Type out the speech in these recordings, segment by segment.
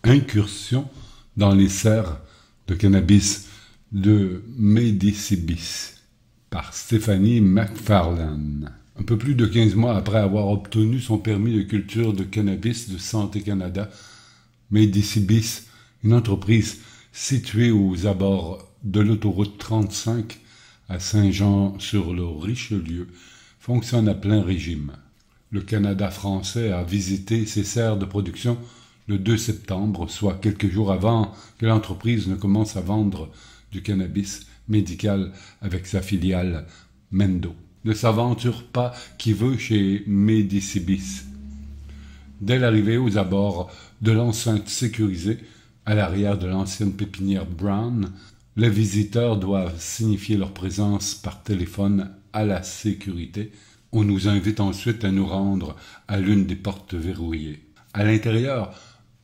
Incursion dans les serres de cannabis de Medicibus par Stephanie McFarlane. Un peu plus de 15 mois après avoir obtenu son permis de culture de cannabis de Santé Canada, Medicibus, une entreprise située aux abords de l'autoroute 35 à Saint-Jean-sur-le-Richelieu, fonctionne à plein régime. Le Canada français a visité ses serres de production le 2 septembre, soit quelques jours avant que l'entreprise ne commence à vendre du cannabis médical avec sa filiale Mendo. Ne s'aventure pas qui veut chez Medicibus. Dès l'arrivée aux abords de l'enceinte sécurisée, à l'arrière de l'ancienne pépinière Brown, les visiteurs doivent signifier leur présence par téléphone à la sécurité. On nous invite ensuite à nous rendre à l'une des portes verrouillées. À l'intérieur,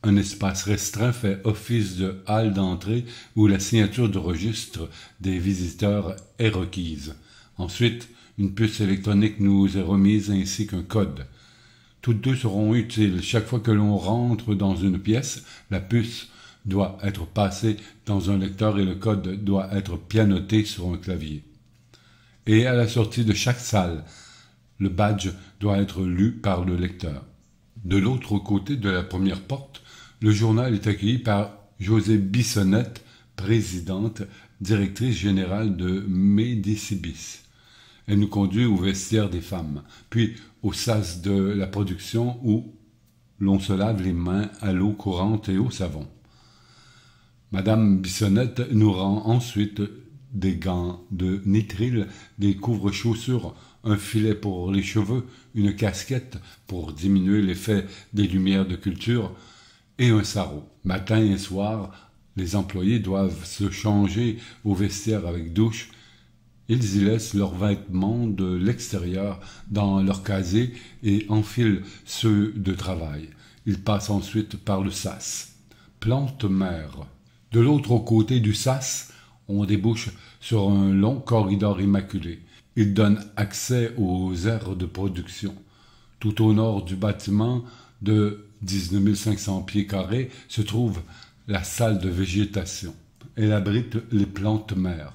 un espace restreint fait office de halle d'entrée où la signature de registre des visiteurs est requise. Ensuite, une puce électronique nous est remise ainsi qu'un code. Toutes deux seront utiles. Chaque fois que l'on rentre dans une pièce, la puce doit être passée dans un lecteur et le code doit être pianoté sur un clavier. Et à la sortie de chaque salle, le badge doit être lu par le lecteur. De l'autre côté de la première porte, le journal est accueilli par Josée Bissonnette, présidente, directrice générale de Medicibus. Elle nous conduit au vestiaire des femmes, puis au sas de la production où l'on se lave les mains à l'eau courante et au savon. Madame Bissonnette nous rend ensuite des gants de nitrile, des couvre-chaussures, un filet pour les cheveux, une casquette pour diminuer l'effet des lumières de culture et un sarrau. Matin et soir, les employés doivent se changer au vestiaire avec douche. Ils y laissent leurs vêtements de l'extérieur dans leur casier et enfilent ceux de travail. Ils passent ensuite par le sas. Plante mère. De l'autre côté du sas, on débouche sur un long corridor immaculé. Il donne accès aux aires de production. Tout au nord du bâtiment, de 19 500 pieds carrés, se trouve la salle de végétation. Elle abrite les plantes mères.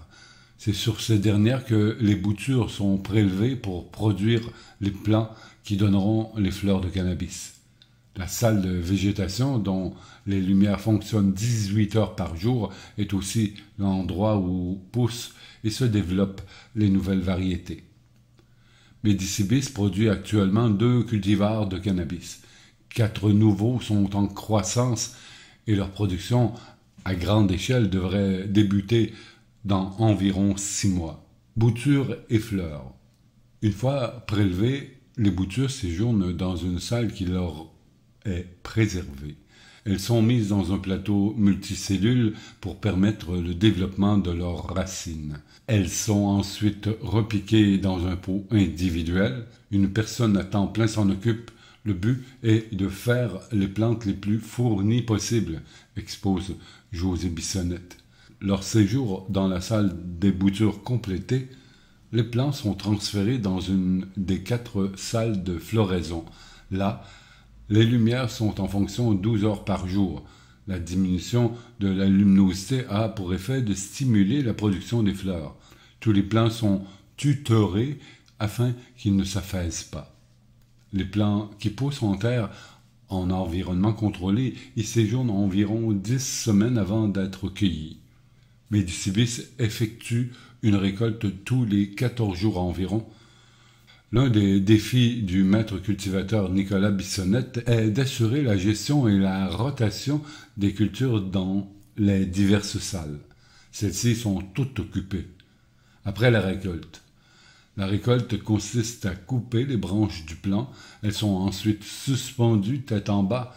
C'est sur ces dernières que les boutures sont prélevées pour produire les plants qui donneront les fleurs de cannabis. La salle de végétation, dont les lumières fonctionnent 18 heures par jour, est aussi l'endroit où poussent et se développent les nouvelles variétés. Medicibus produit actuellement 2 cultivars de cannabis. 4 nouveaux sont en croissance et leur production à grande échelle devrait débuter dans environ 6 mois. Boutures et fleurs. Une fois prélevées, les boutures séjournent dans une salle qui leur est préservée. Elles sont mises dans un plateau multicellules pour permettre le développement de leurs racines. Elles sont ensuite repiquées dans un pot individuel. Une personne à temps plein s'en occupe. Le but est de faire les plantes les plus fournies possibles, expose Josée Bissonnette. Leur séjour dans la salle des boutures complétées, les plants sont transférés dans une des 4 salles de floraison. Là, les lumières sont en fonction 12 heures par jour. La diminution de la luminosité a pour effet de stimuler la production des fleurs. Tous les plants sont tutorés afin qu'ils ne s'affaissent pas. Les plants qui poussent en terre en environnement contrôlé y séjournent environ 10 semaines avant d'être cueillis. Medicibus effectue une récolte tous les 14 jours environ. L'un des défis du maître cultivateur Nicolas Bissonnette est d'assurer la gestion et la rotation des cultures dans les diverses salles. Celles-ci sont toutes occupées. Après la récolte consiste à couper les branches du plant. Elles sont ensuite suspendues tête en bas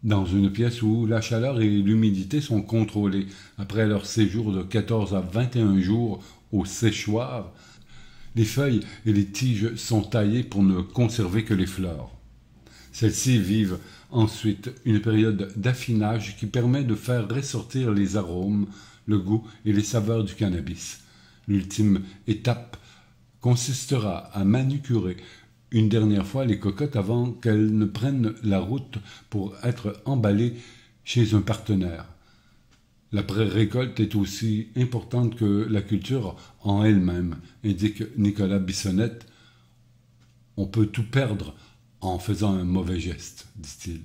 dans une pièce où la chaleur et l'humidité sont contrôlées. Après leur séjour de 14 à 21 jours au séchoir, les feuilles et les tiges sont taillées pour ne conserver que les fleurs. Celles-ci vivent ensuite une période d'affinage qui permet de faire ressortir les arômes, le goût et les saveurs du cannabis. L'ultime étape consistera à manucurer une dernière fois les cocottes avant qu'elles ne prennent la route pour être emballées chez un partenaire. La pré-récolte est aussi importante que la culture en elle-même, indique Nicolas Bissonnette. On peut tout perdre en faisant un mauvais geste, dit-il.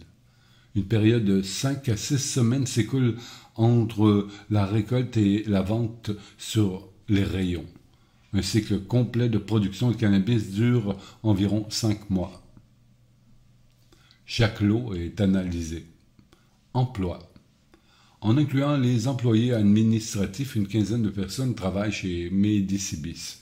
Une période de 5 à 6 semaines s'écoule entre la récolte et la vente sur les rayons. Un cycle complet de production de cannabis dure environ 5 mois. Chaque lot est analysé. Emploi. En incluant les employés administratifs, une quinzaine de personnes travaillent chez Medicibis.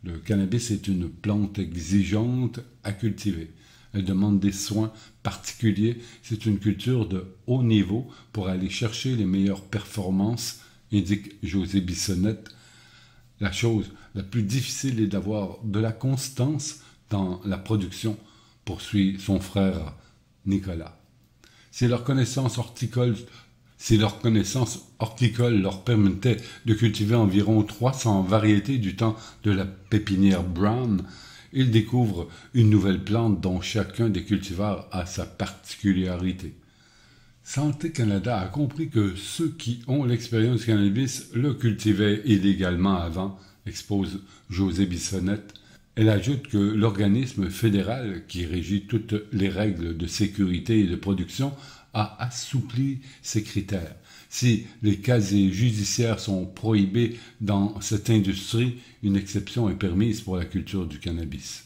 Le cannabis est une plante exigeante à cultiver. Elle demande des soins particuliers. C'est une culture de haut niveau pour aller chercher les meilleures performances, indique José Bissonnette. La chose la plus difficile est d'avoir de la constance dans la production, poursuit son frère Nicolas. Si leur connaissance horticole leur permettait de cultiver environ 300 variétés du temps de la pépinière Brown, ils découvrent une nouvelle plante dont chacun des cultivars a sa particularité. Santé Canada a compris que ceux qui ont l'expérience du cannabis le cultivaient illégalement avant, expose José Bissonnette. Elle ajoute que l'organisme fédéral qui régit toutes les règles de sécurité et de production a assoupli ces critères. Si les casiers judiciaires sont prohibés dans cette industrie, une exception est permise pour la culture du cannabis.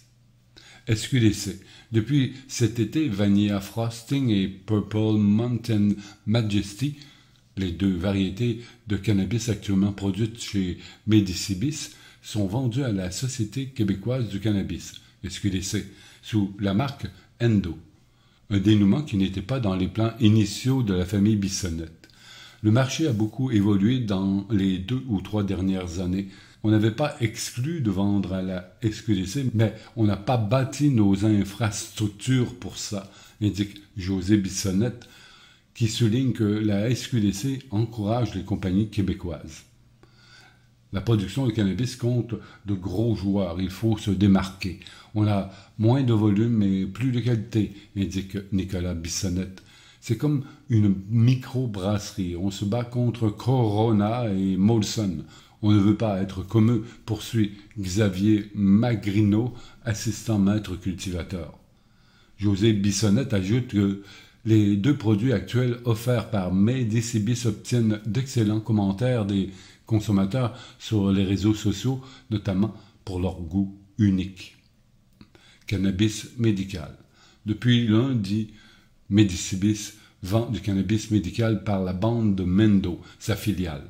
SQDC. Depuis cet été, Vanilla Frosting et Purple Mountain Majesty, les deux variétés de cannabis actuellement produites chez Medicibis, sont vendues à la Société québécoise du cannabis, SQDC, sous la marque Endo. Un dénouement qui n'était pas dans les plans initiaux de la famille Bissonnette. Le marché a beaucoup évolué dans les 2 ou 3 dernières années. On n'avait pas exclu de vendre à la SQDC, mais on n'a pas bâti nos infrastructures pour ça, indique José Bissonnette, qui souligne que la SQDC encourage les compagnies québécoises. La production de cannabis compte de gros joueurs, il faut se démarquer. On a moins de volume mais plus de qualité, indique Nicolas Bissonnette. C'est comme une micro-brasserie, on se bat contre Corona et Molson. On ne veut pas être comme eux, poursuit Xavier Magrino, assistant maître cultivateur. José Bissonnette ajoute que les deux produits actuels offerts par Medicibis obtiennent d'excellents commentaires des consommateurs sur les réseaux sociaux, notamment pour leur goût unique. Cannabis médical. Depuis lundi, Medicibis vend du cannabis médical par la bande de Mendo, sa filiale.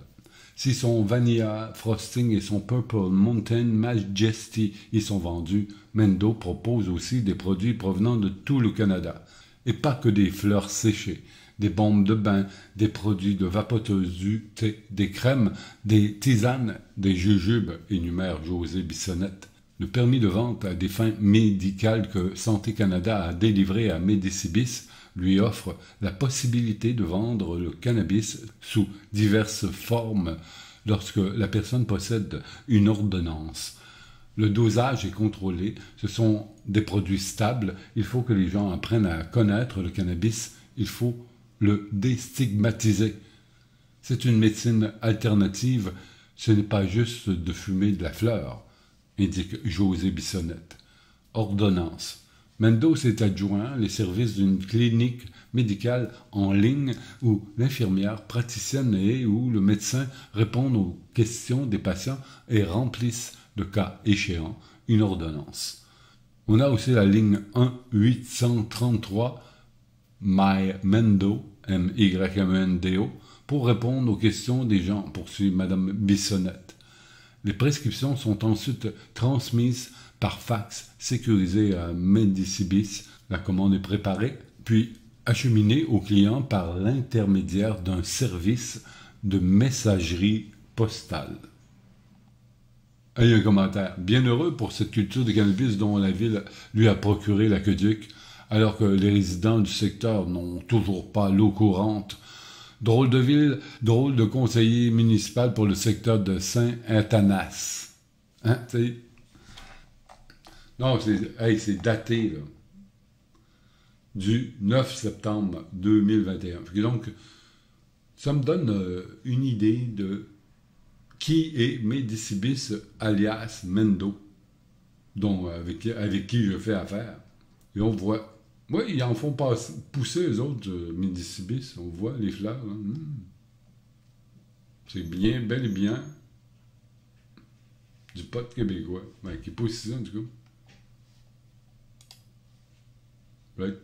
Si son Vanilla Frosting et son Purple Mountain Majesty y sont vendus, Mendo propose aussi des produits provenant de tout le Canada. Et pas que des fleurs séchées, des bombes de bain, des produits de vapoteuse du thé, des crèmes, des tisanes, des jujubes, énumère José Bissonnette. Le permis de vente à des fins médicales que Santé Canada a délivré à Medicibis lui offre la possibilité de vendre le cannabis sous diverses formes lorsque la personne possède une ordonnance. Le dosage est contrôlé, ce sont des produits stables, il faut que les gens apprennent à connaître le cannabis, il faut le déstigmatiser. C'est une médecine alternative, ce n'est pas juste de fumer de la fleur, indique José Bissonnette. Ordonnance. Mendo s'est adjoint les services d'une clinique médicale en ligne où l'infirmière praticienne et où le médecin répond aux questions des patients et remplissent, le cas échéant, une ordonnance. On a aussi la ligne 1-833 MyMendo, M-Y-M-N-D-O, pour répondre aux questions des gens, poursuit Mme Bissonnette. Les prescriptions sont ensuite transmises par fax sécurisé à Medicibis. La commande est préparée, puis acheminée au client par l'intermédiaire d'un service de messagerie postale. Et un commentaire. Bien heureux pour cette culture de cannabis dont la ville lui a procuré l'aqueduc, alors que les résidents du secteur n'ont toujours pas l'eau courante. Drôle de ville, drôle de conseiller municipal pour le secteur de Saint-Athanas. Hein, t'sais? Non, c'est daté là, du 9 septembre 2021. Donc, Ça me donne une idée de qui est Medicibus alias Mendo, avec qui je fais affaire. Et on voit, oui, ils en font pousser eux autres, Medicibus, on voit les fleurs. Hein. C'est bien, bel et bien du pot québécois, qui est pas aussi ça en tout cas. Right.